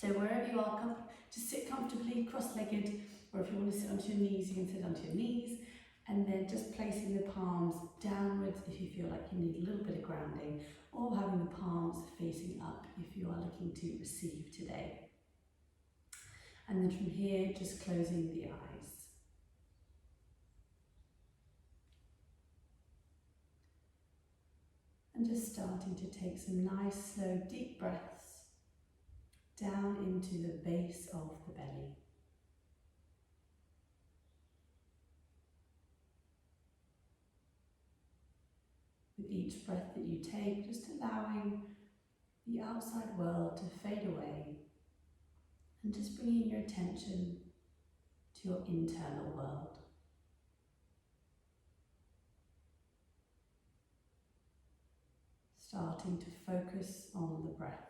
So wherever you are, just sit comfortably, cross-legged, or if you want to sit onto your knees, you can sit onto your knees, and then just placing the palms downwards if you feel like you need a little bit of grounding, or having the palms facing up if you are looking to receive today. And then from here, just closing the eyes. And just starting to take some nice, slow, deep breaths down into the base of the belly. With each breath that you take, just allowing the outside world to fade away and just bringing your attention to your internal world. Starting to focus on the breath.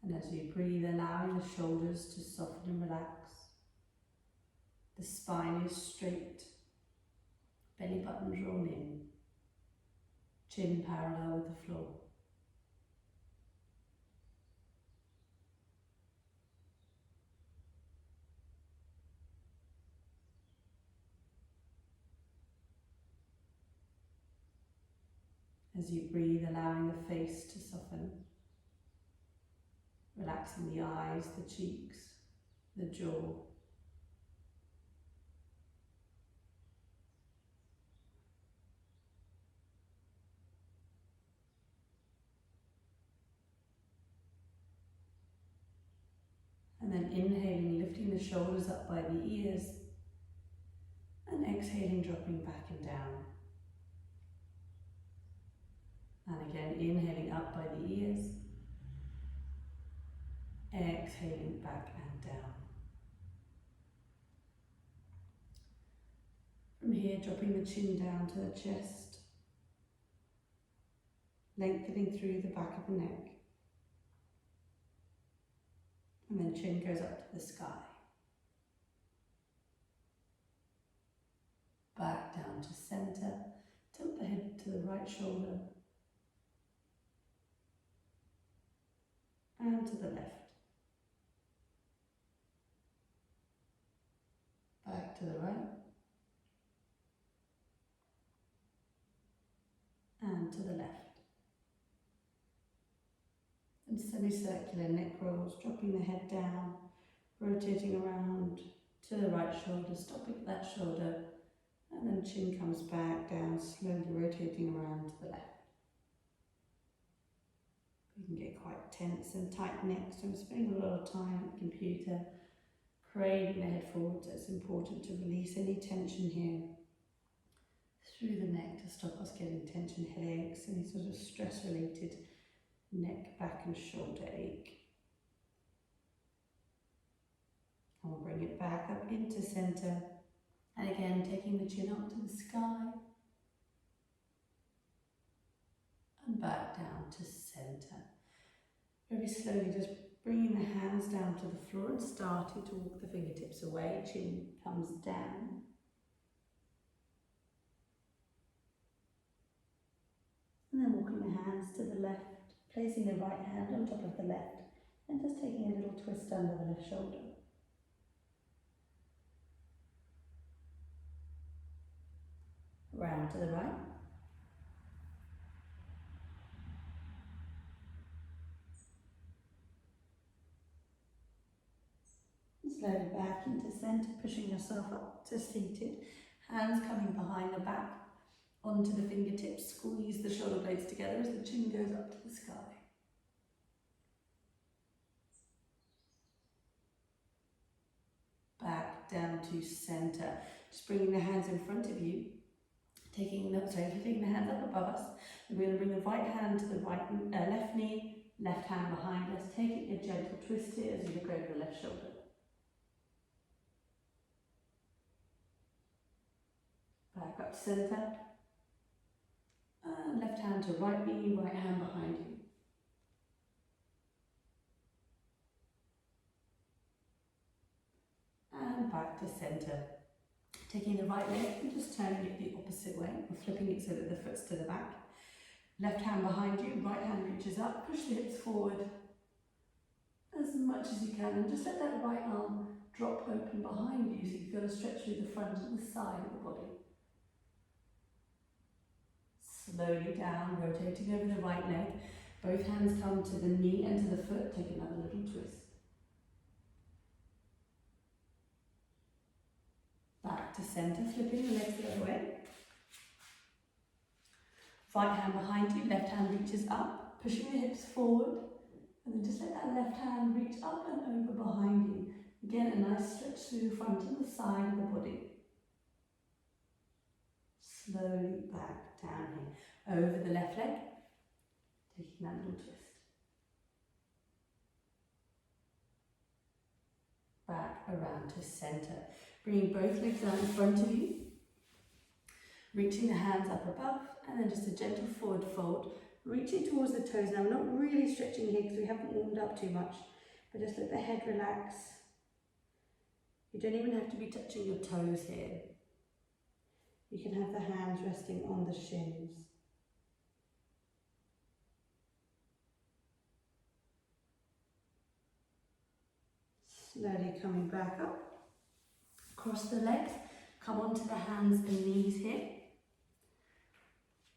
And as you breathe, allowing the shoulders to soften and relax. The spine is straight, belly button drawn in, chin parallel with the floor. As you breathe, allowing the face to soften, relaxing the eyes, the cheeks, the jaw. And then inhaling, lifting the shoulders up by the ears, and exhaling, dropping back and down. And again, inhaling up by the ears, exhaling back and down. From here, dropping the chin down to the chest, lengthening through the back of the neck, and then chin goes up to the sky. Back down to centre, tilt the head to the right shoulder, and to the left. Back to the right, and to the left. And semicircular neck rolls, dropping the head down, rotating around to the right shoulder, stopping at that shoulder, and then chin comes back down, slowly rotating around to the left. You can get quite tense and tight neck, so I'm spending a lot of time at the computer, craning the head forward, so it's important to release any tension here through the neck to stop us getting tension headaches, any sort of stress-related neck, back and shoulder ache. And we'll bring it back up into centre, and again taking the chin up to the sky and back down to centre. Very slowly just bringing the hands down to the floor and starting to walk the fingertips away, chin comes down. And then walking the hands to the left, placing the right hand on top of the left, and just taking a little twist under the left shoulder. Round to the right. And slowly back into centre, pushing yourself up to seated. Hands coming behind the back, onto the fingertips. Squeeze the shoulder blades together as the chin goes up to the sky. Back down to centre. Just bringing the hands in front of you. Taking the hands up above us. We're going to bring the right hand to the left knee, left hand behind us. Taking a gentle twist here as you look over the left shoulder. Back up to centre. Left hand to right knee, right hand behind you. And back to centre. Taking the right leg and just turning it the opposite way, or flipping it so that the foot's to the back. Left hand behind you, right hand reaches up, push the hips forward as much as you can, and just let that right arm drop open behind you so you feel a stretch through the front and the side of the body. Slowly down, rotating over the right leg. Both hands come to the knee and to the foot. Take another little twist. Back to centre, flipping the legs the other way. Right hand behind you, left hand reaches up, pushing the hips forward, and then just let that left hand reach up and over behind you. Again, a nice stretch through the front and the side of the body. Slowly back down here, over the left leg, taking that little twist. Back around to centre, bringing both legs out in front of you, reaching the hands up above, and then just a gentle forward fold, reaching towards the toes. Now, I'm not really stretching here because we haven't warmed up too much, but just let the head relax. You don't even have to be touching your toes here. You can have the hands resting on the shins. Slowly coming back up, cross the legs, come onto the hands and knees here.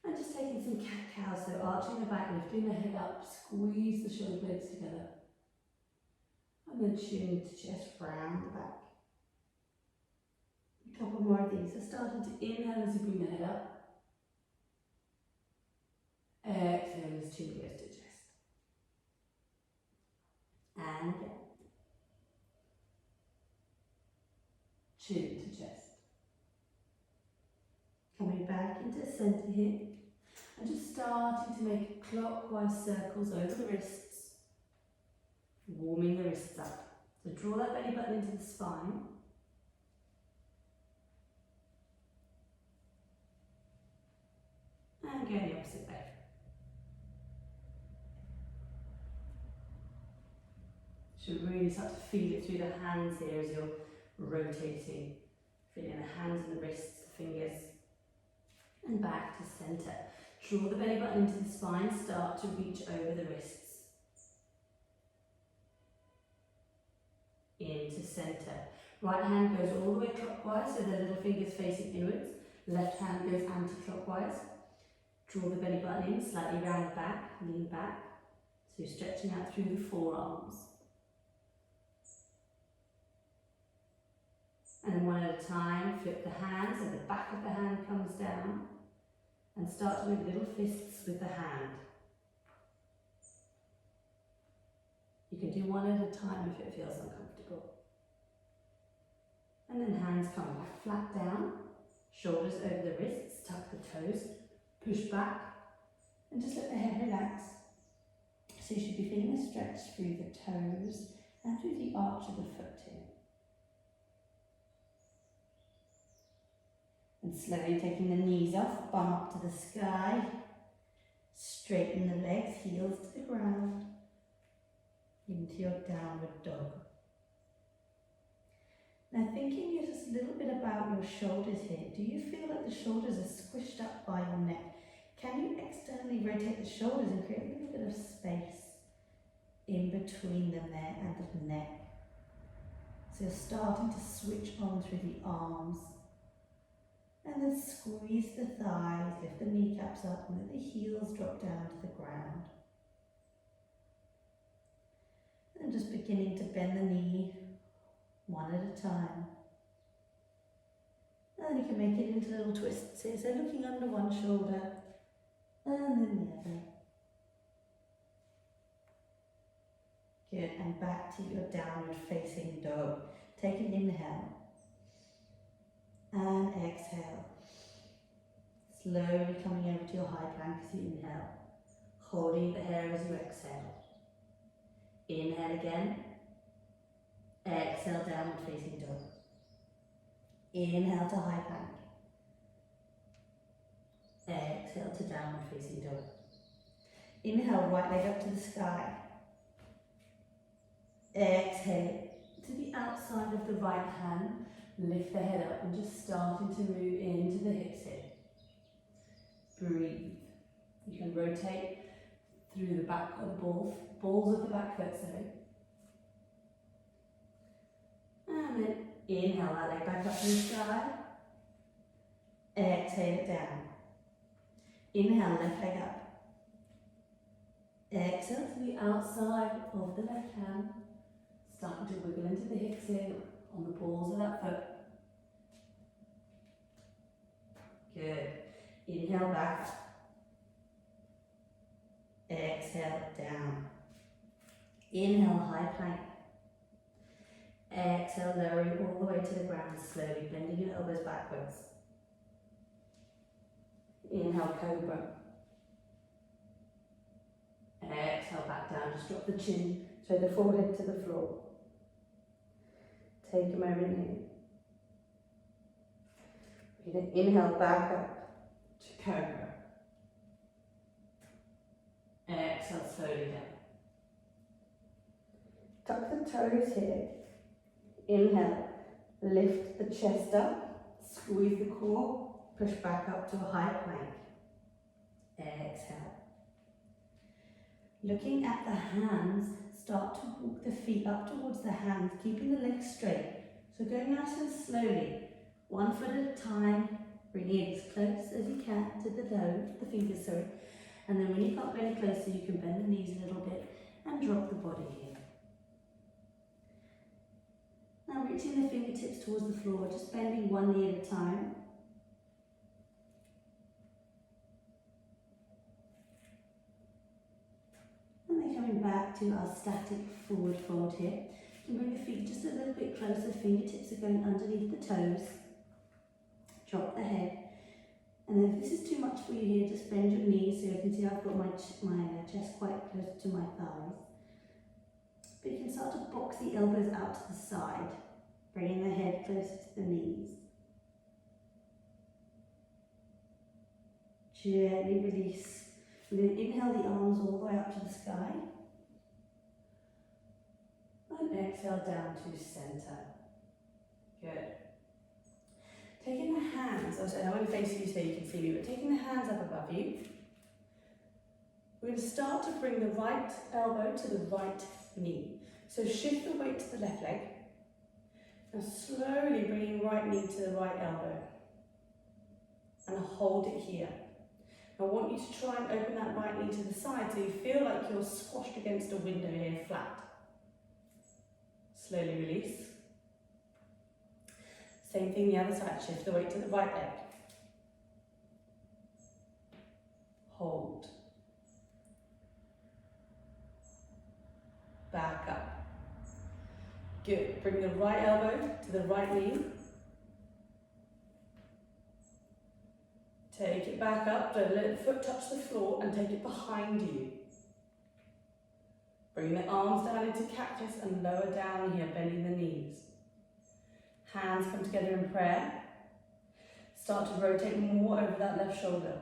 And just taking some cat-cow, so arching the back, lifting the head up, squeeze the shoulder blades together. And then chin to chest, round the back. A couple more of these. So starting to inhale as you bring the head up. Exhale as chin goes to chest. And again. Chin to chest. Coming back into centre here. And just starting to make clockwise circles over the wrists. Warming the wrists up. So draw that belly button into the spine. And go the opposite way. Should really start to feel it through the hands here as you're rotating. Feeling the hands and the wrists, the fingers. And back to centre. Draw the belly button into the spine, start to reach over the wrists. Into centre. Right hand goes all the way clockwise, so the little fingers facing inwards. Left hand goes anti-clockwise. Draw the belly button in, slightly round back, lean back. So you're stretching out through the forearms. And then one at a time, flip the hand, so the back of the hand comes down. And start to make little fists with the hand. You can do one at a time if it feels uncomfortable. And then hands come back flat down, shoulders over the wrists, tuck the toes, push back, and just let the head relax. So you should be feeling a stretch through the toes and through the arch of the foot here. And slowly taking the knees off, bum up to the sky. Straighten the legs, heels to the ground. Into your downward dog. Now thinking just a little bit about your shoulders here. Do you feel like the shoulders are squished up by your neck? Can you externally rotate the shoulders and create a little bit of space in between them there and the neck? So you're starting to switch on through the arms. And then squeeze the thighs, lift the kneecaps up, and let the heels drop down to the ground. And just beginning to bend the knee one at a time. And then you can make it into little twists here. So looking under one shoulder, and then the other. Good, and back to your downward facing dog. Take an inhale. And exhale. Slowly coming over to your high plank as you inhale. Holding the hair as you exhale. Inhale again. Exhale, downward facing dog. Inhale to high plank. Exhale to downward facing dog. Inhale, right leg up to the sky. Exhale to the outside of the right hand. Lift the head up and just starting to move into the hips here. Breathe. You can rotate through the back of the balls of the back foot, sorry. And then inhale that leg back up to the sky. Exhale it down. Inhale, left leg up. Exhale to the outside of the left hand. Starting to wiggle into the hips here on the balls of that foot. Good. Inhale back up. Exhale down. Inhale, high plank. Exhale, lowering all the way to the ground, slowly bending your elbows backwards. Inhale, cobra. Exhale, back down. Just drop the chin, so the forehead to the floor. Take a moment here. Inhale, back up to cobra. Exhale, slowly down. Tuck the toes here. Inhale, lift the chest up, squeeze the core, push back up to a high plank. Exhale. Looking at the hands, start to walk the feet up towards the hands, keeping the legs straight. So go nice and slowly, 1 foot at a time, bringing it as close as you can to the toe, the fingers, sorry. And then when you can't go any closer, you can bend the knees a little bit and drop the body here. Now reaching the fingertips towards the floor, just bending one knee at a time. And then coming back to our static forward fold here. You can bring the feet just a little bit closer, fingertips are going underneath the toes. Drop the head. And then if this is too much for you here, just bend your knees so you can see I've got my chest quite close to my thighs. But you can start to box the elbows out to the side, bringing the head closer to the knees. Gently release. We're going to inhale the arms all the way up to the sky. And exhale down to center. Good. Taking the hands, I want to face you so you can see me, but taking the hands up above you, we're going to start to bring the right elbow to the right knee. So shift the weight to the left leg. Now slowly bringing right knee to the right elbow. And hold it here. I want you to try and open that right knee to the side so you feel like you're squashed against a window here, flat. Slowly release. Same thing the other side, shift the weight to the right leg. Hold. Back up. Good. Bring the right elbow to the right knee. Take it back up, don't let the foot touch the floor and take it behind you. Bring the arms down into cactus and lower down here, bending the knees. Hands come together in prayer. Start to rotate more over that left shoulder.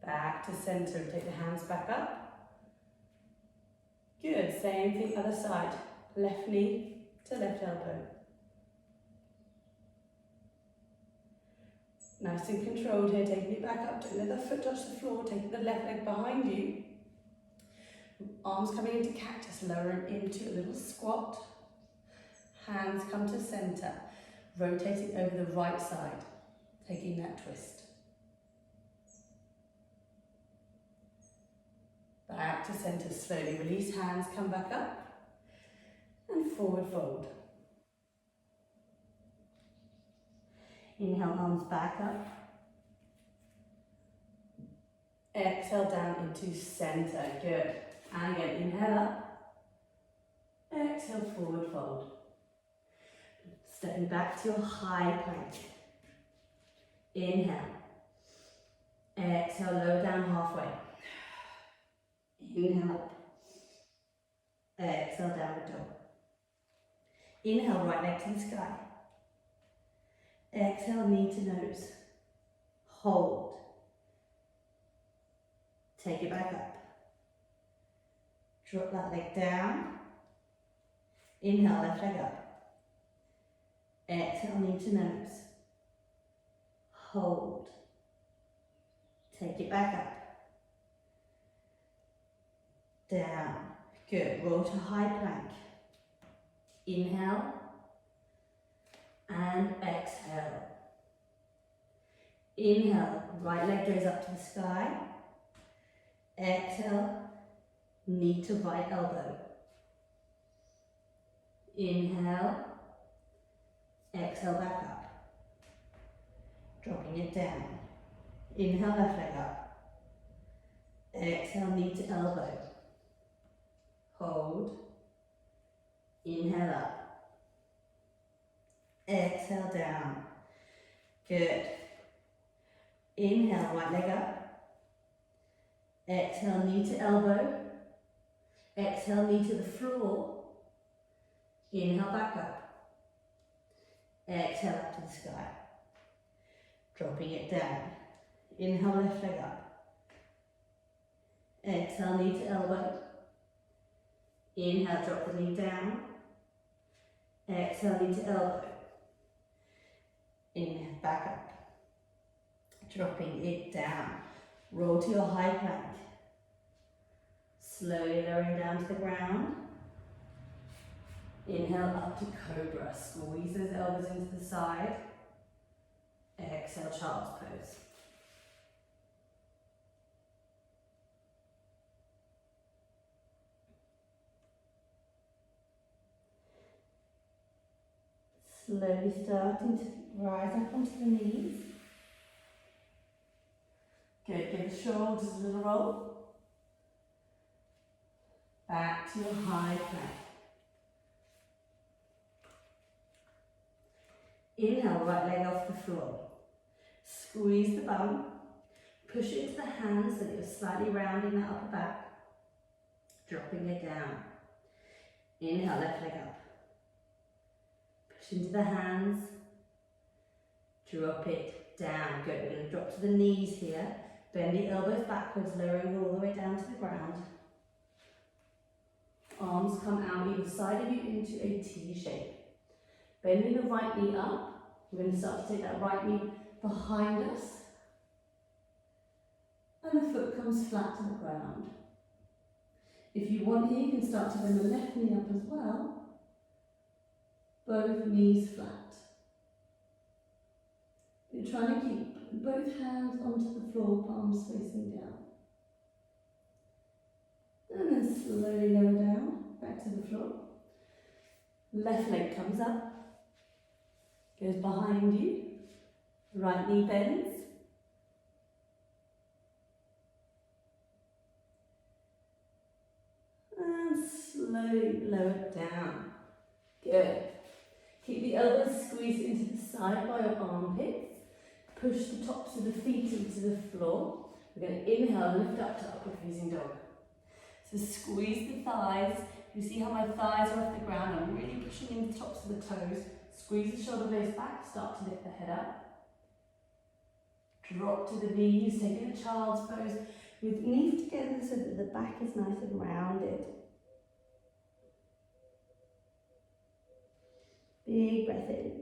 Back to center, take the hands back up. Good, same thing other side. Left knee to left elbow. Nice and controlled here, taking it back up, don't let the foot touch the floor, taking the left leg behind you. Arms coming into cactus, lowering into a little squat. Hands come to center, rotating over the right side, taking that twist. Back to center, slowly release, hands come back up, and forward fold. Inhale, arms back up. Exhale down into center, good. And again, inhale up. Exhale, forward fold. Stepping back to your high plank. Inhale. Exhale, lower down halfway. Inhale up. Exhale, downward dog. Inhale, right leg to the sky. Exhale, knee to nose. Hold. Take it back up. Drop that leg down. Inhale, left leg up. Exhale, knee to nose. Hold. Take it back up. Down. Good. Roll to high plank. Inhale. And exhale. Inhale, right leg goes up to the sky. Exhale, knee to right elbow. Inhale, exhale back up. Dropping it down. Inhale, left leg up. Exhale, knee to elbow. Hold. Inhale up. Exhale down. Good. Inhale, right leg up. Exhale, knee to elbow. Exhale, knee to the floor. Inhale, back up. Exhale, up to the sky. Dropping it down. Inhale, left leg up. Exhale, knee to elbow. Inhale, drop the knee down. Exhale, knee to elbow. Inhale, back up. Dropping it down. Roll to your high plank. Slowly lowering down to the ground. Inhale up to cobra. Squeeze those elbows into the side. Exhale, child's pose. Slowly starting to rise up onto the knees. Good, give the shoulders a little roll. Back to your high plank. Inhale, right leg off the floor. Squeeze the bum. Push it into the hands so that you're slightly rounding that upper back. Dropping it down. Inhale, left leg up. Push into the hands. Drop it down. Good. We're going to drop to the knees here. Bend the elbows backwards, lowering all the way down to the ground. Arms come out either side of you into a T shape. Bending the right knee up. We're going to start to take that right knee behind us. And the foot comes flat to the ground. If you want here, you can start to bend the left knee up as well. Both knees flat. You're trying to keep both hands onto the floor, palms facing down. And then slowly lower down, back to the floor. Left leg comes up, goes behind you. Right knee bends. And slowly lower it down. Good. Keep the elbows squeezed into the side by your armpits. Push the tops of the feet into the floor. We're going to inhale and lift up to upward facing dog. So squeeze the thighs. You see how my thighs are off the ground? I'm really pushing in the tops of the toes. Squeeze the shoulder blades back. Start to lift the head up. Drop to the knees. Taking a child's pose with knees together so that the back is nice and rounded. Big breath in.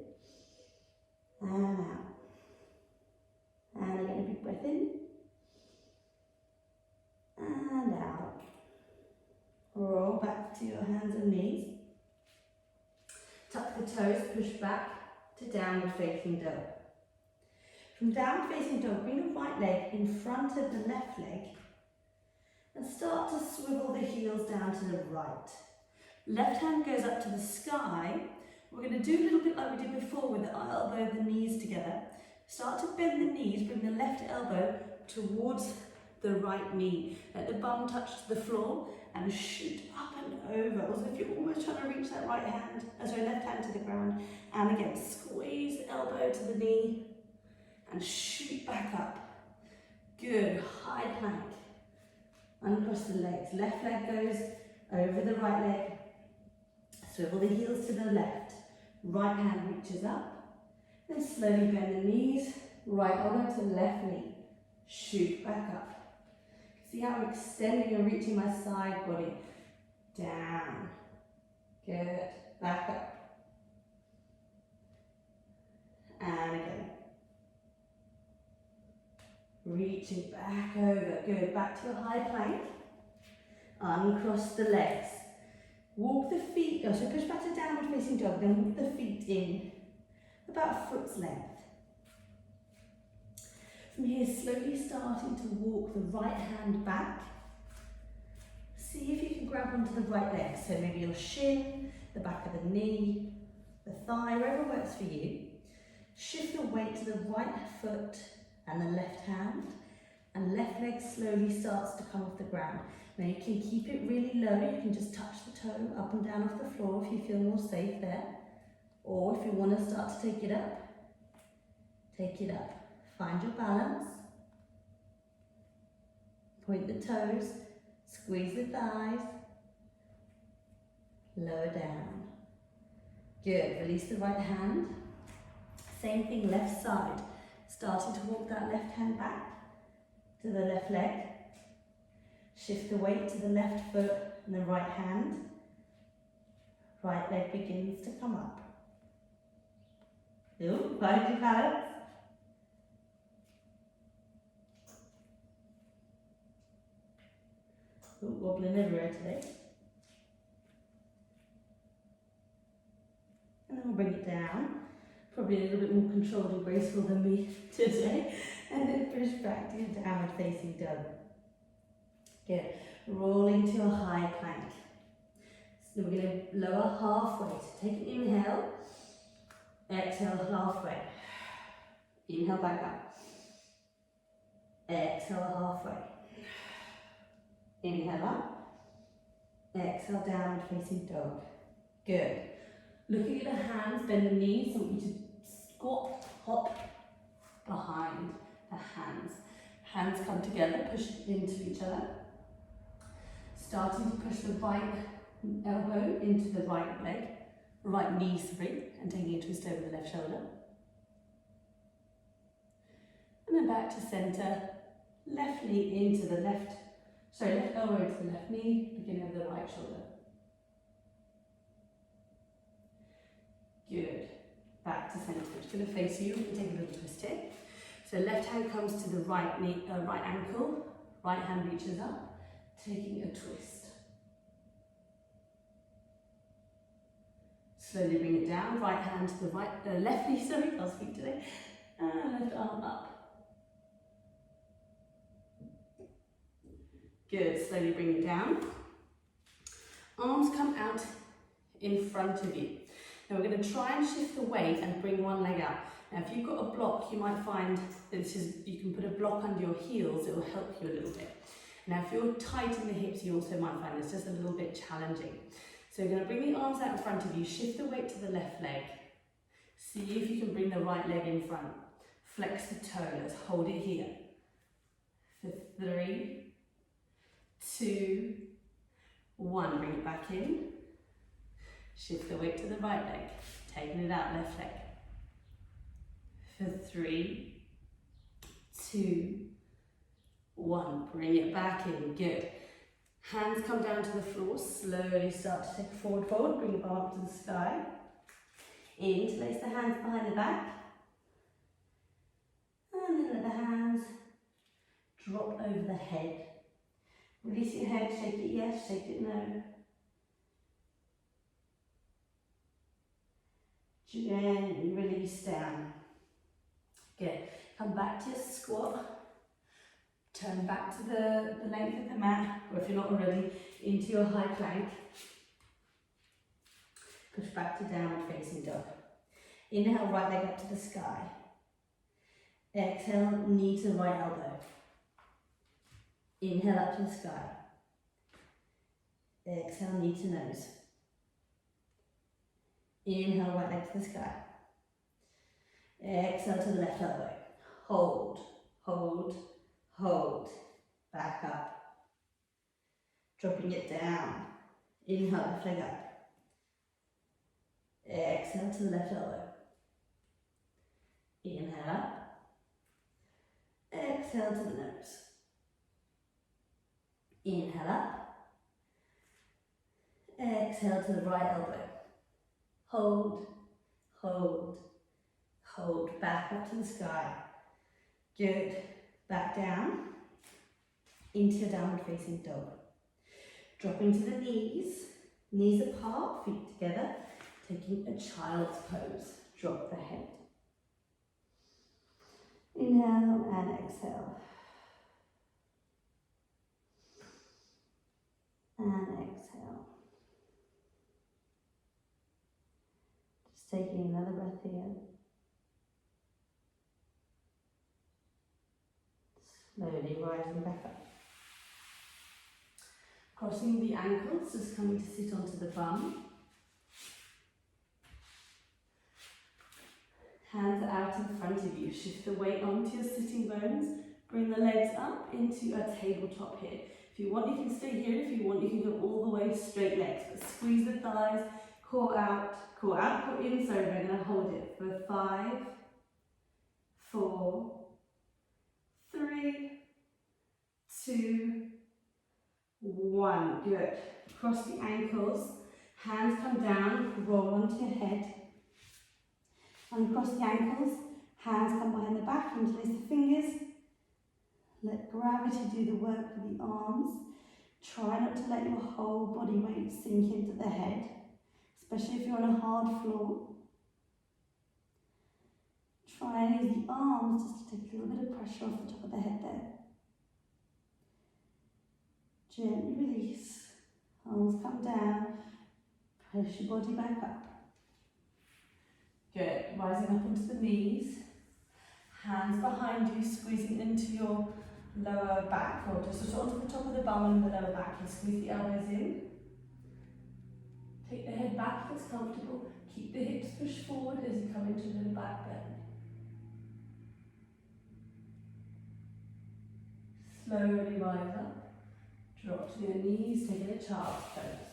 And out. And again, a big breath in. And out. Roll back to your hands and knees. Tuck the toes, push back to downward facing dog. From downward facing dog, bring the right leg in front of the left leg and start to swivel the heels down to the right. Left hand goes up to the sky. We're going to do a little bit like we did before with the elbow and the knees together. Start to bend the knees, bring the left elbow towards the right knee. Let the bum touch the floor and shoot up and over. Also, if you're almost trying to reach that left hand to the ground. And again, squeeze the elbow to the knee and shoot back up. Good, high plank. Uncross the legs. Left leg goes over the right leg. Swivel the heels to the left. Right hand reaches up. Then slowly bend the knees. Right elbow to left knee. Shoot back up. See how I'm extending and reaching my side body. Down. Good. Back up. And again. Reaching back over. Good. Back to your high plank. Uncross the legs. Walk the feet, so push back to downward facing dog, then walk the feet in about a foot's length. From here, slowly starting to walk the right hand back. See if you can grab onto the right leg, so maybe your shin, the back of the knee, the thigh, wherever works for you. Shift the weight to the right foot and the left hand, and left leg slowly starts to come off the ground. Now you can keep it really low, you can just touch the toe up and down off the floor if you feel more safe there. Or if you want to start to take it up, take it up. Find your balance. Point the toes, squeeze the thighs, lower down. Good, release the right hand. Same thing, left side. Starting to walk that left hand back to the left leg. Shift the weight to the left foot and the right hand. Right leg begins to come up. Ooh, find your balance. Ooh, wobbling everywhere today. And then we'll bring it down. Probably a little bit more controlled and graceful than me today. And then push back to your downward facing dog. Good. Rolling to a high plank. So we're going to lower halfway. So take an inhale. Exhale halfway. Inhale back up. Exhale halfway. Inhale up. Exhale downward facing dog. Good. Looking at the hands, bend the knees. I want you to squat, hop behind the hands. Hands come together, push into each other. Starting to push the right elbow into the right leg, right knee, and taking a twist over the left shoulder. And then back to centre, left knee into the left elbow into the left knee, beginning of the right shoulder. Good. Back to centre. I'm just going to face you and take a little twist here. So left hand comes to the right knee, right ankle, right hand reaches up. Taking a twist. Slowly bring it down, right hand to the right, left knee, sorry, I'll speak today. Left arm up. Good, slowly bring it down. Arms come out in front of you. Now we're going to try and shift the weight and bring one leg out. Now if you've got a block, you might find that you can put a block under your heels, it will help you a little bit. Now if you're tight in the hips, you also might find this just a little bit challenging. So you're going to bring the arms out in front of you, shift the weight to the left leg. See if you can bring the right leg in front. Flex the toe, let's hold it here. For 3, 2, 1, bring it back in. Shift the weight to the right leg, taking it out, left leg. For 3, 2, 1, bring it back in, good. Hands come down to the floor, slowly start to take a forward fold, bring your palm up to the sky. Interlace the hands behind the back. And then let the hands drop over the head. Release your head, shake it yes, shake it no. Gently release down. Good. Come back to your squat. Turn back to the length of the mat, or if you're not already, into your high plank. Push back to downward facing dog. Inhale, right leg up to the sky. Exhale, knee to right elbow. Inhale up to the sky. Exhale, knee to nose. Inhale, right leg to the sky. Exhale to the left elbow. Hold, hold, hold. Back up. Dropping it down. Inhale, left leg up. Exhale to the left elbow. Inhale up. Exhale to the nose. Inhale up. Exhale to the right elbow. Hold, hold, hold. Back up to the sky. Good. Back down into downward facing dog. Dropping to the knees. Knees apart, feet together. Taking a child's pose. Drop the head. Inhale and exhale. And exhale. Just taking another breath here. Slowly rising back up. Crossing the ankles, just coming to sit onto the bum. Hands out in front of you. Shift the weight onto your sitting bones. Bring the legs up into a tabletop here. If you want, you can stay here. If you want, you can go all the way straight legs. But squeeze the thighs, core out, core in. Sorry, we're going to hold it for 5, 4, 3, 2, 1. Good. Cross the ankles. Hands come down, roll onto your head. Uncross the ankles, hands come behind the back, interlace the fingers. Let gravity do the work for the arms. Try not to let your whole body weight sink into the head, especially if you're on a hard floor. Try and use the arms just to take a little bit of pressure off the top of the head there. Gently release. Arms come down. Push your body back up. Good. Rising up onto the knees. Hands behind you, squeezing into your lower back, or just onto the top of the bum and the lower back. And squeeze the elbows in. Take the head back if it's comfortable. Keep the hips pushed forward as you come into a little back bend. Slowly rise up. Drop to your knees, taking a child's pose.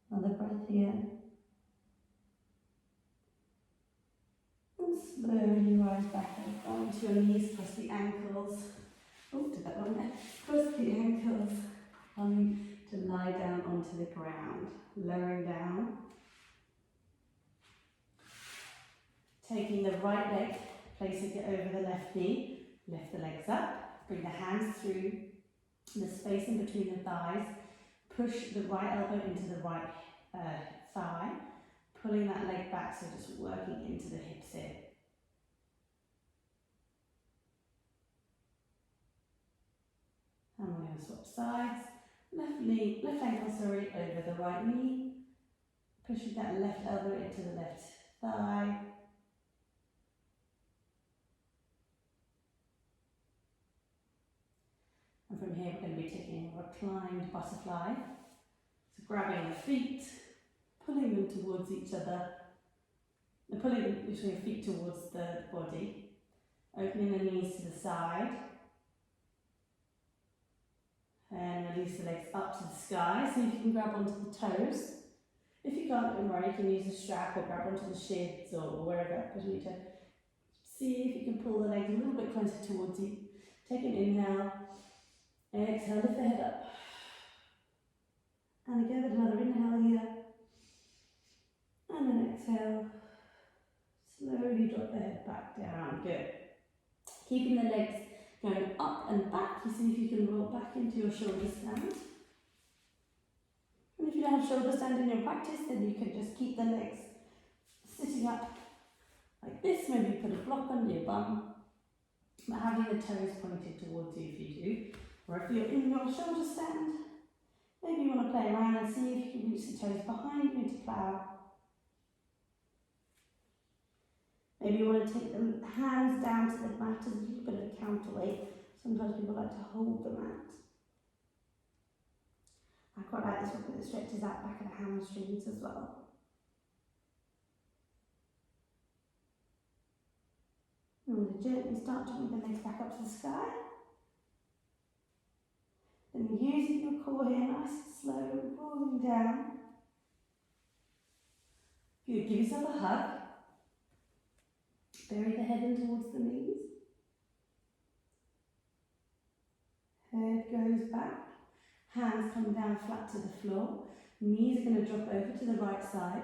Another breath here. And slowly rise back up onto your knees, cross the ankles. Oh, did that one there. Cross the ankles. Coming to lie down onto the ground. Lowering down. Taking the right leg, placing it over the left knee. Lift the legs up. Bring the hands through the space in between the thighs. Push the right elbow into the right thigh, pulling that leg back, so just working into the hips here. And we're going to swap sides. Left ankle, over the right knee. Pushing that left elbow into the left thigh. And from here we're going to be taking a reclined butterfly. So grabbing the feet, pulling them towards each other, and pulling your feet towards the body, opening the knees to the side, and release the legs up to the sky. See if you can grab onto the toes. If you can't, don't worry, you can use a strap or grab onto the shins or wherever, but you need to see if you can pull the legs a little bit closer towards you. Take an inhale, exhale, lift the head up. And again, another inhale here. And an exhale. Slowly drop the head back down. Good. Keeping the legs going up and back. You see if you can roll back into your shoulder stand. And if you don't have shoulder stand in your practice, then you can just keep the legs sitting up like this. Maybe put a block under your bum. But having the toes pointed towards you if you do. Or if you're in your shoulder stand, maybe you want to play around and see if you can reach the toes behind you into plough. Maybe you want to take the hands down to the mat as a little bit of a counterweight. Sometimes people like to hold the mat. I quite like this one because it stretches out back of the hamstrings as well. I'm going to gently start to bring the legs back up to the sky. Then using your core here, nice and slow, rolling down. Good, give yourself a hug. Bury the head in towards the knees. Head goes back. Hands come down flat to the floor. Knees are going to drop over to the right side.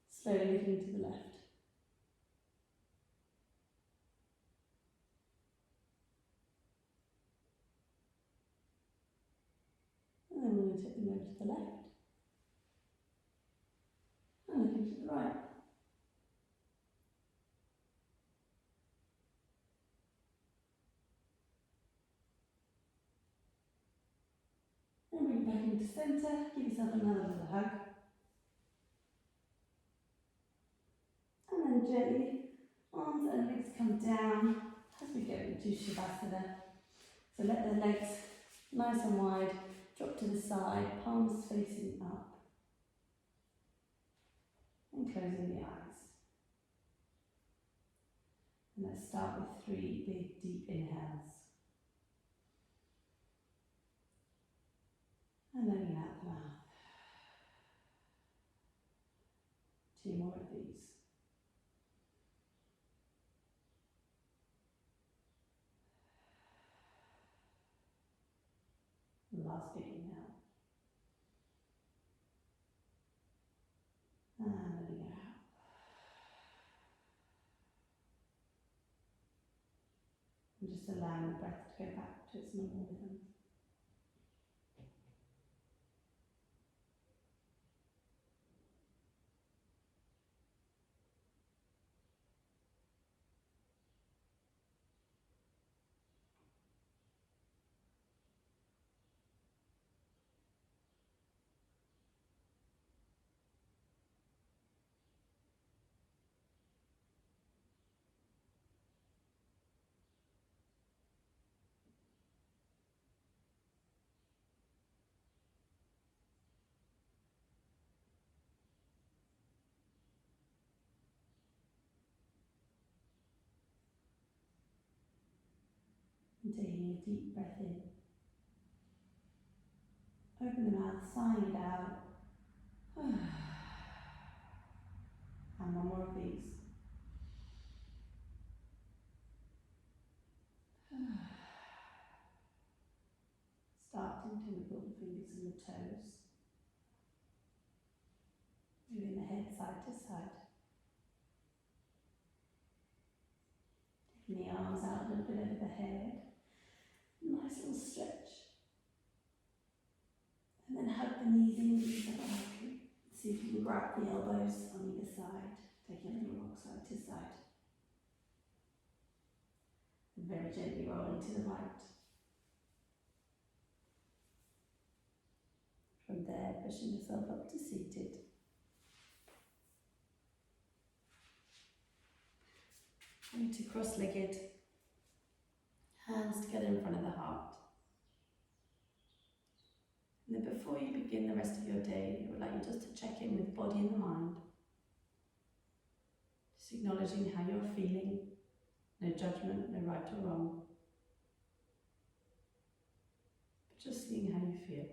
Slowly looking to the left. And then we're going to take them over to the left. And looking to the right. And bring it back into centre. Give yourself another little hug. And then gently, arms and legs come down as we go into Shavasana. So let the legs nice and wide, drop to the side, palms facing up. And closing the eyes. And let's start with 3 big deep inhales. And letting out the mouth. 2 more of these. Last big inhale. And letting it out. And just allowing the breath to go back to its normal rhythm. And taking a deep breath in. Open the mouth, sighing it out. And one more of these. Starting to wiggle the fingers and the toes. Moving the head side to side. Taking the arms out a little bit over the head. Nice little stretch. And then hug the knees in, knees up lightly. See if you can grab the elbows on either side. Taking a little rock side to side. And very gently rolling to the right. From there, pushing yourself up to seated. Going to cross-legged. Hands together in front of the heart. And then before you begin the rest of your day, I would like you just to check in with body and the mind. Just acknowledging how you're feeling. No judgment, no right or wrong. But just seeing how you feel.